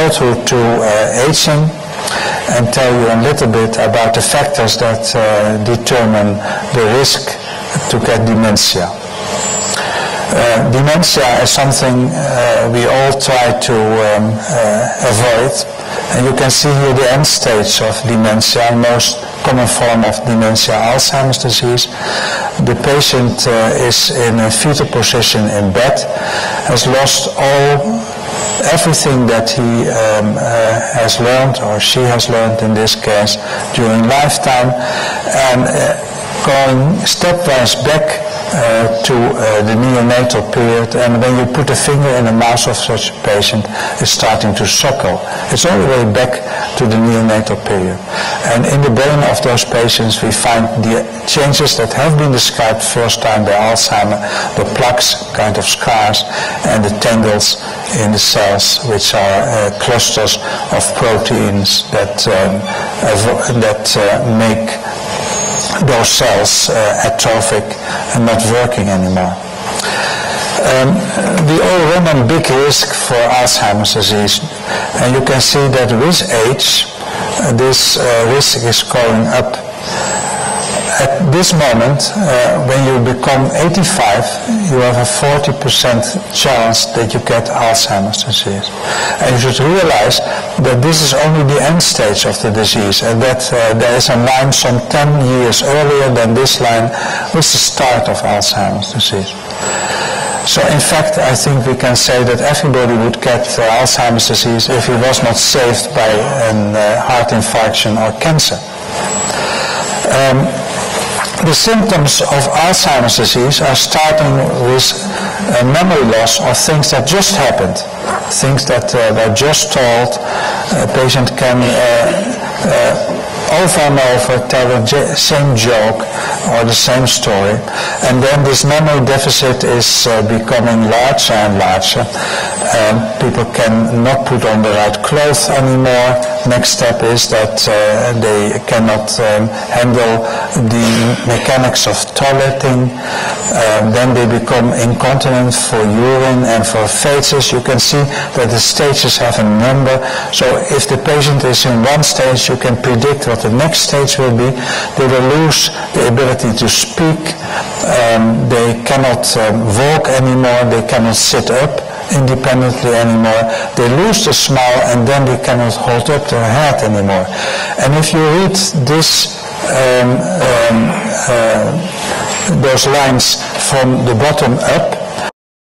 go to aging and tell you a little bit about the factors that determine the risk to get dementia. Dementia is something we all try to avoid, and you can see here the end stage of dementia, most common form of dementia, Alzheimer's disease. The patient is in a fetal position in bed, has lost everything that he has learned, or she has learned in this case, during lifetime, and going stepwise back to the neonatal period, and when you put a finger in the mouth of such a patient, it's starting to suckle. It's all the way back to the neonatal period. And in the brain of those patients we find the changes that have been described first time by Alzheimer, the plaques, kind of scars, and the tangles in the cells, which are clusters of proteins that make those cells atrophic and not working anymore. We all run a big risk for Alzheimer's disease, and you can see that with age this risk is going up. At this moment, when you become 85, you have a 40% chance that you get Alzheimer's disease. And you should realize that this is only the end stage of the disease, and that there is a line some 10 years earlier than this line was the start of Alzheimer's disease. So in fact, I think we can say that everybody would get Alzheimer's disease if he was not saved by a heart infarction or cancer. The symptoms of Alzheimer's disease are starting with memory loss of things that just happened, things that were just told. A patient can over and over tell the same joke or the same story, and then this memory deficit is becoming larger and larger. People cannot put on the right clothes anymore. Next step is that they cannot handle the mechanics of toileting. Then they become incontinent for urine and for feces. You can see that the stages have a number. So if the patient is in one stage, you can predict what the next stage will be. They will lose the ability to speak. They cannot walk anymore. They cannot sit up independently anymore. They lose the smile, and then they cannot hold up their head anymore. And if you read this those lines from the bottom up,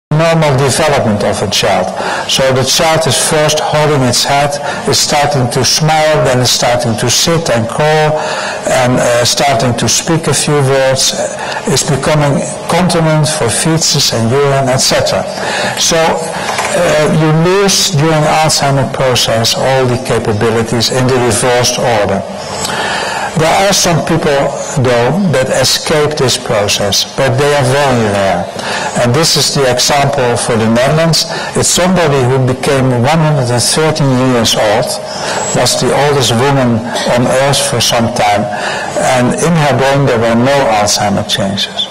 normal development of a child. So the child is first holding its head, is starting to smile, then is starting to sit and crawl, and starting to speak a few words, is becoming continent for feces and urine, etc. So you lose during Alzheimer's process all the capabilities in the reversed order. There are some people, though, that escape this process, but they are very rare. And this is the example for the Netherlands. It's somebody who became 113 years old, was the oldest woman on earth for some time, and in her brain there were no Alzheimer's changes.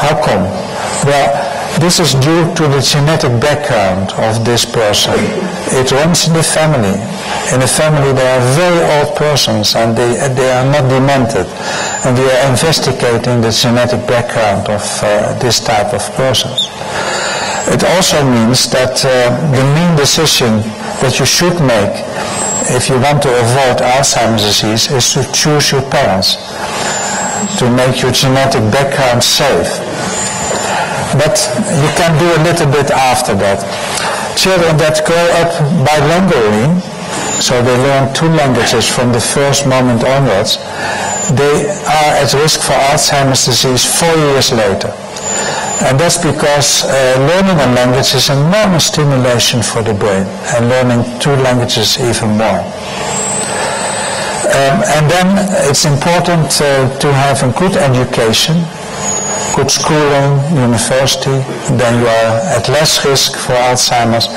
How come? Well, this is due to the genetic background of this person. It runs in the family. In the family there are very old persons, and they are not demented. And we are investigating the genetic background of this type of persons. It also means that the main decision that you should make if you want to avoid Alzheimer's disease is to choose your parents, to make your genetic background safe. But you can do a little bit after that. Children that grow up bilingually, so they learn 2 languages from the first moment onwards, they are at risk for Alzheimer's disease 4 years later. And that's because learning a language is enormous stimulation for the brain, and learning 2 languages even more. And then it's important to have a good education, good schooling, university, then you are at less risk for Alzheimer's.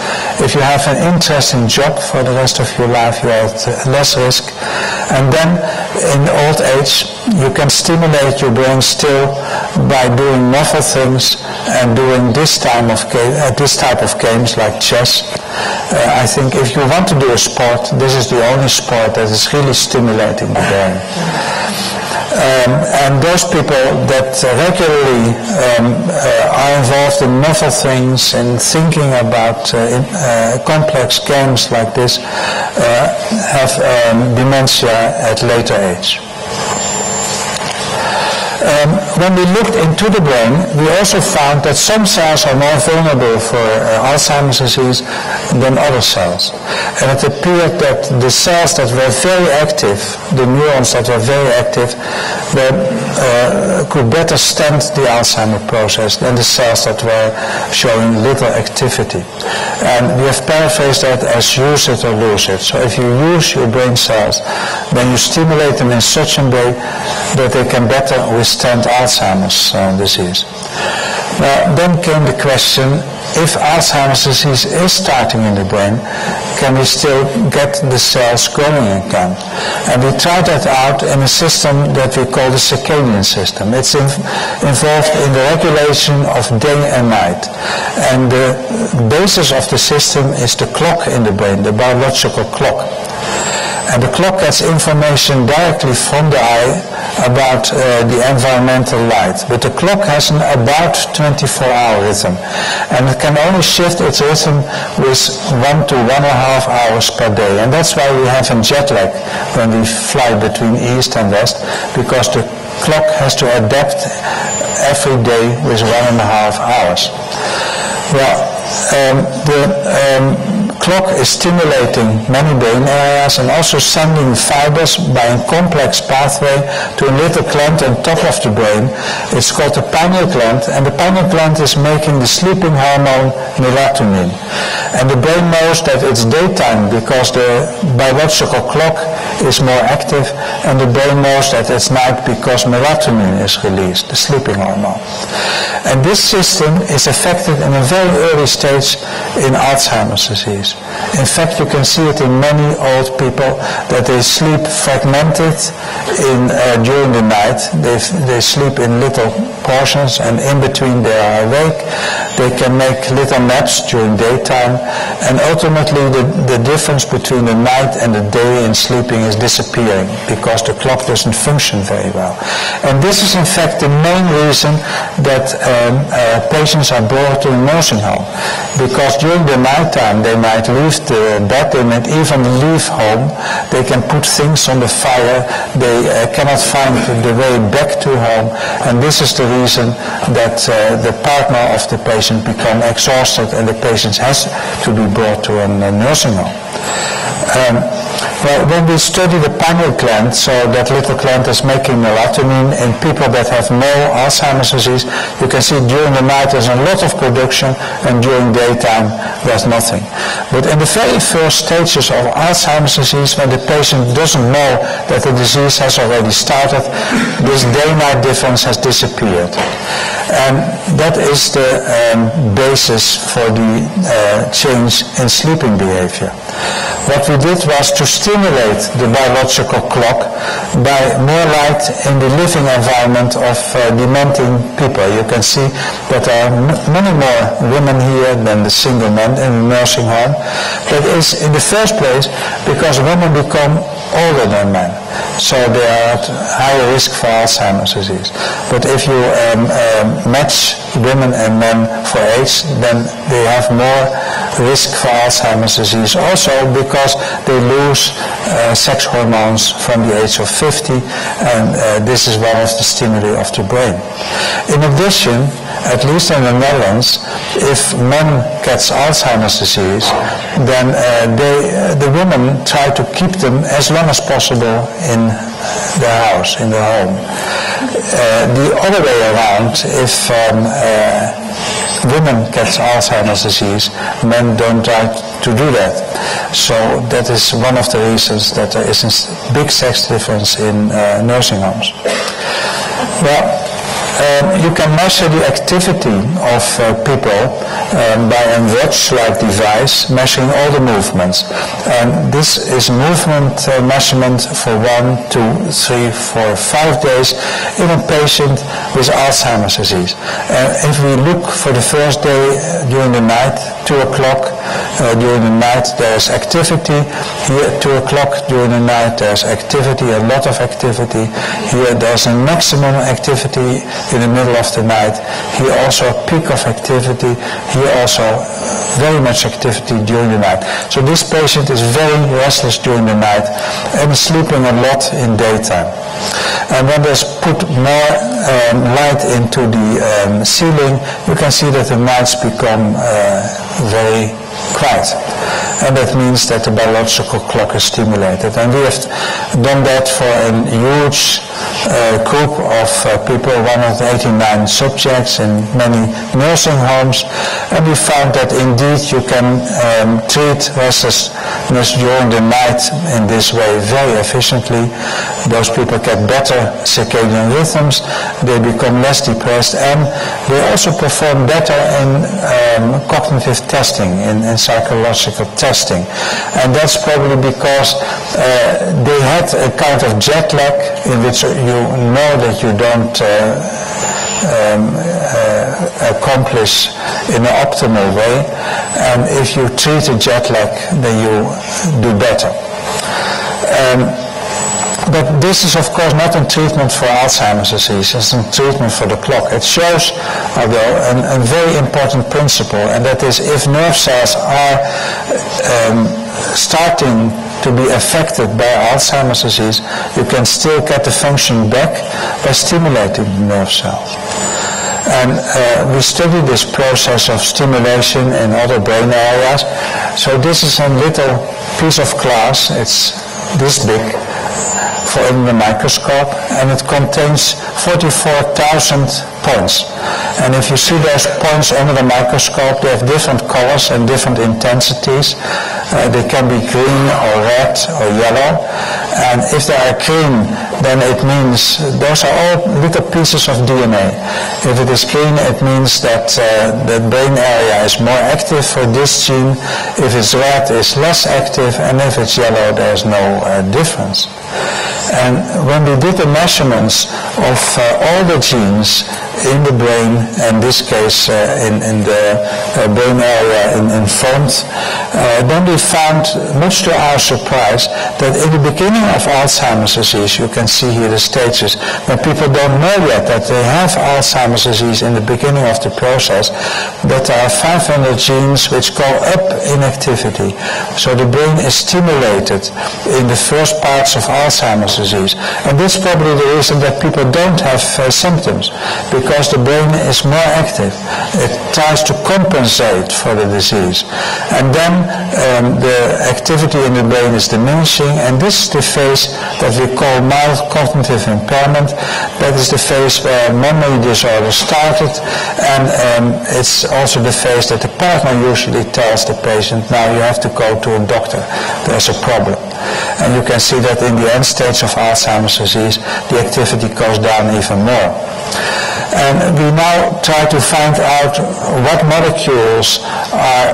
If you have an interesting job for the rest of your life, you are at less risk. And then in old age, you can stimulate your brain still by doing novel things and doing this type of games like chess. I think if you want to do a sport, this is the only sport that is really stimulating the brain. And those people that regularly are involved in novel things and thinking about complex games like this have dementia at later age. When we looked into the brain, we also found that some cells are more vulnerable for Alzheimer's disease than other cells. And it appeared that the cells that were very active, the neurons that were very active, could better stand the Alzheimer's process than the cells that were showing little activity. And we have paraphrased that as use it or lose it. So if you use your brain cells, then you stimulate them in such a way that they can better withstand Alzheimer's disease. Now, then came the question, if Alzheimer's disease is starting in the brain, can we still get the cells going again? And we tried that out in a system that we call the circadian system. It's involved in the regulation of day and night. And the basis of the system is the clock in the brain, the biological clock. And the clock gets information directly from the eye about the environmental light. But the clock has an about 24-hour rhythm. And it can only shift its rhythm with 1 to 1.5 hours per day. And that's why we have a jet lag when we fly between east and west, because the clock has to adapt every day with 1.5 hours. Well, the clock is stimulating many brain areas and also sending fibers by a complex pathway to a little gland on top of the brain. It's called the pineal gland, and the pineal gland is making the sleeping hormone melatonin. And the brain knows that it's daytime because the biological clock is more active, and the brain knows that it's night because melatonin is released, the sleeping hormone. And this system is affected in a very early stage in Alzheimer's disease. In fact, you can see it in many old people that they sleep fragmented during the night. They sleep in little portions, and in between they are awake. They can make little naps during daytime, and ultimately the difference between the night and the day in sleeping is disappearing because the clock doesn't function very well. And this is in fact the main reason that patients are brought to a nursing home, because during the night time they might leave the bed, they might even leave home, they can put things on the fire, they cannot find the way back to home, and this is the reason that the partner of the patient become exhausted and the patient has to be brought to a nursing home. Well, when we study the pineal gland, so that little gland is making melatonin in people that have no Alzheimer's disease, you can see during the night there's a lot of production, and during daytime there's nothing. But in the very first stages of Alzheimer's disease, when the patient doesn't know that the disease has already started, this day-night difference has disappeared. And that is the basis for the change in sleeping behavior. What we did was to stimulate the biological clock by more light in the living environment of dementing people. You can see that there are many more women here than the single men in the nursing home. That is in the first place because women become older than men, so they are at higher risk for Alzheimer's disease. But if you match women and men for age, then they have more risk for Alzheimer's disease also because they lose sex hormones from the age of 50, and this is one of the stimuli of the brain. In addition, at least in the Netherlands, if men gets Alzheimer's disease, then the women try to keep them as long as possible in their house, in their home. The other way around, if women get Alzheimer's disease, men don't try to do that. So that is one of the reasons that there is a big sex difference in nursing homes. Well, you can measure the activity of people by a watch-like device measuring all the movements. And this is movement measurement for 1, 2, 3, 4, 5 days in a patient with Alzheimer's disease. If we look for the first day during the night, 2 o'clock, during the night there is activity. Here at 2 o'clock during the night there is activity, a lot of activity. Here there's a maximum activity in the middle of the night. Here also a peak of activity. Here also very much activity during the night. So this patient is very restless during the night and sleeping a lot in daytime. And when there's put more light into the ceiling, you can see that the nights become very quiet. And that means that the biological clock is stimulated. And we have done that for a huge group of people, 189 subjects in many nursing homes. And we found that indeed you can treat restlessness during the night in this way very efficiently. Those people get better circadian rhythms, they become less depressed, and they also perform better in cognitive testing, in psychological testing. And that's probably because they had a kind of jet lag in which you know that you don't accomplish in an optimal way, and if you treat a jet lag then you do better. But this is of course not a treatment for Alzheimer's disease, it's a treatment for the clock. It shows, although, a very important principle, and that is if nerve cells are starting to be affected by Alzheimer's disease, you can still get the function back by stimulating the nerve cells. And we study this process of stimulation in other brain areas. So this is a little piece of glass, it's this big, in the microscope, and it contains 44,000 points. And if you see those points under the microscope, they have different colors and different intensities. They can be green or red or yellow. And if they are green, then it means those are all little pieces of DNA. If it is green, it means that the brain area is more active for this gene. If it's red, it's less active, and if it's yellow, there's no difference. And when we did the measurements of all the genes in the brain, in this case in the brain area in front, then we found, much to our surprise, that in the beginning of Alzheimer's disease, you can see here the stages, when people don't know yet that they have Alzheimer's disease in the beginning of the process, that there are 500 genes which go up in activity. So the brain is stimulated in the first parts of Alzheimer's disease. And this is probably the reason that people don't have symptoms, because the brain is more active. It tries to compensate for the disease. And then the activity in the brain is diminishing, and this is the phase that we call mild cognitive impairment. That is the phase where memory disorder started, and it's also the phase that the partner usually tells the patient, now you have to go to a doctor, there's a problem. And you can see that in the end stage of Alzheimer's disease, the activity goes down even more. And we now try to find out what molecules are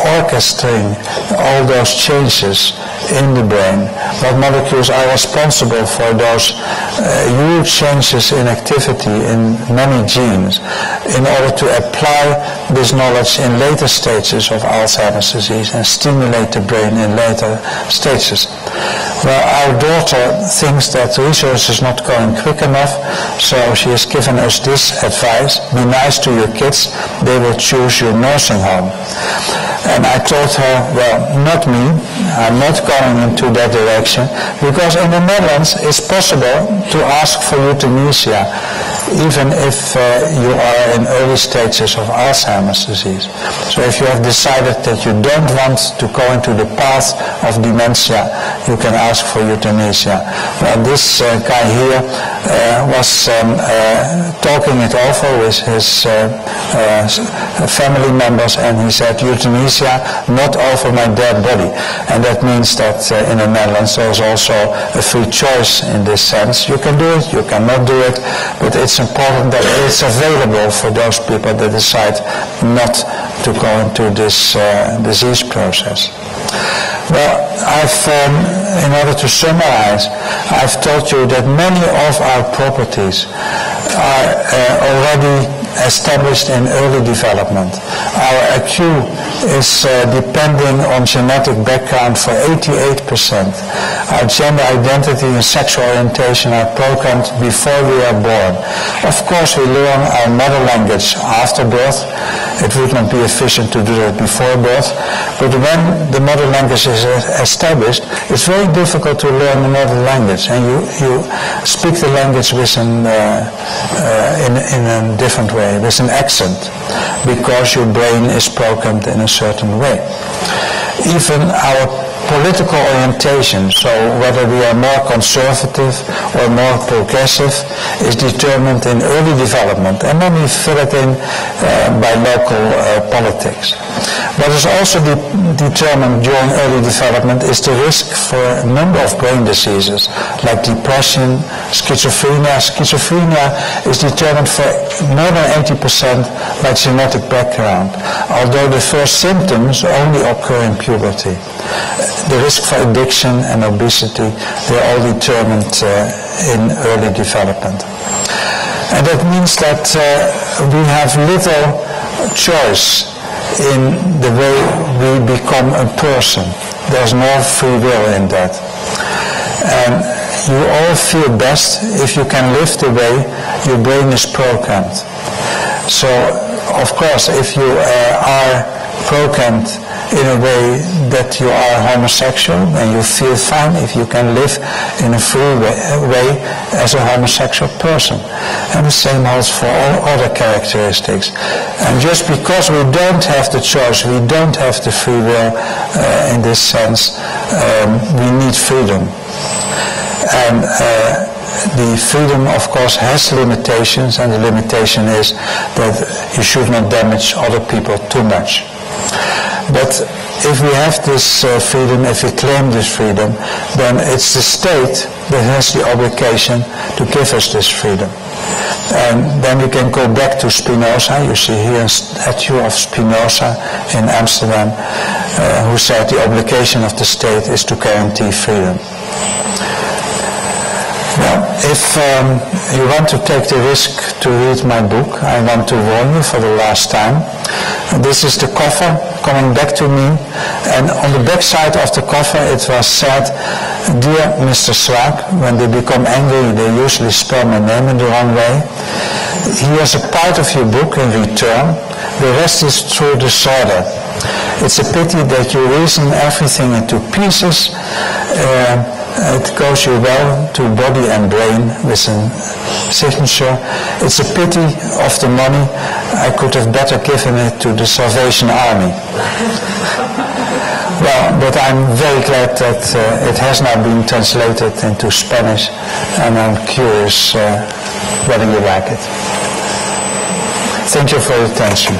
orchestrating all those changes in the brain, what molecules are responsible for those huge changes in activity in many genes, in order to apply this knowledge in later stages of Alzheimer's disease and stimulate the brain in later stages. Well, our daughter thinks that research is not going quick enough, so she has given us this advice: be nice to your kids, they will choose your nursing home. And I told her, well, not me, I'm not going into that direction, because in the Netherlands it's possible to ask for euthanasia, even if you are in early stages of Alzheimer's disease. So if you have decided that you don't want to go into the path of dementia, you can ask for euthanasia. Well, this guy here was talking it over with his family members, and he said, euthanasia, not over my dead body. And that means that in the Netherlands there is also a free choice in this sense. You can do it, you cannot do it, but it's important that it's available for those people that decide not to go into this disease process. Well, in order to summarize, I've told you that many of our properties are already established in early development. Our IQ is depending on genetic background for 88%. Our gender identity and sexual orientation are programmed before we are born. Of course, we learn our mother language after birth. It would not be efficient to do that before birth. But when the mother language is established, it's very difficult to learn another language. And you speak the language with in a different way, with an accent, because your brain is programmed in a certain way. Even our political orientation, so whether we are more conservative or more progressive, is determined in early development, and then we fill it in by local politics. What is also determined during early development is the risk for a number of brain diseases, like depression, schizophrenia. Schizophrenia is determined for more than 80% by genetic background, although the first symptoms only occur in puberty. The risk for addiction and obesity, they're all determined in early development. And that means that we have little choice in the way we become a person. There's no free will in that. And you all feel best if you can live the way your brain is programmed. So, of course, if you are programmed in a way that you are homosexual, and you feel fine if you can live in a free way as a homosexual person. And the same holds for all other characteristics. And just because we don't have the choice, we don't have the free will in this sense, we need freedom. And the freedom, of course, has limitations, and the limitation is that you should not damage other people too much. But if we have this freedom, if we claim this freedom, then it's the state that has the obligation to give us this freedom. And then we can go back to Spinoza. You see here a statue of Spinoza in Amsterdam, who said the obligation of the state is to guarantee freedom. Now, if you want to take the risk to read my book, I want to warn you for the last time. This is the cover coming back to me, and on the back side of the cover it was said, "Dear Mr. Swaak," when they become angry they usually spell my name in the wrong way. "Here's a part of your book in return. The rest is through disorder. It's a pity that you reason everything into pieces. It goes you well to body and brain," with a signature. "It's a pity of the money. I could have better given it to the Salvation Army." Well, but I'm very glad that it has now been translated into Spanish, and I'm curious whether you like it. Thank you for your attention.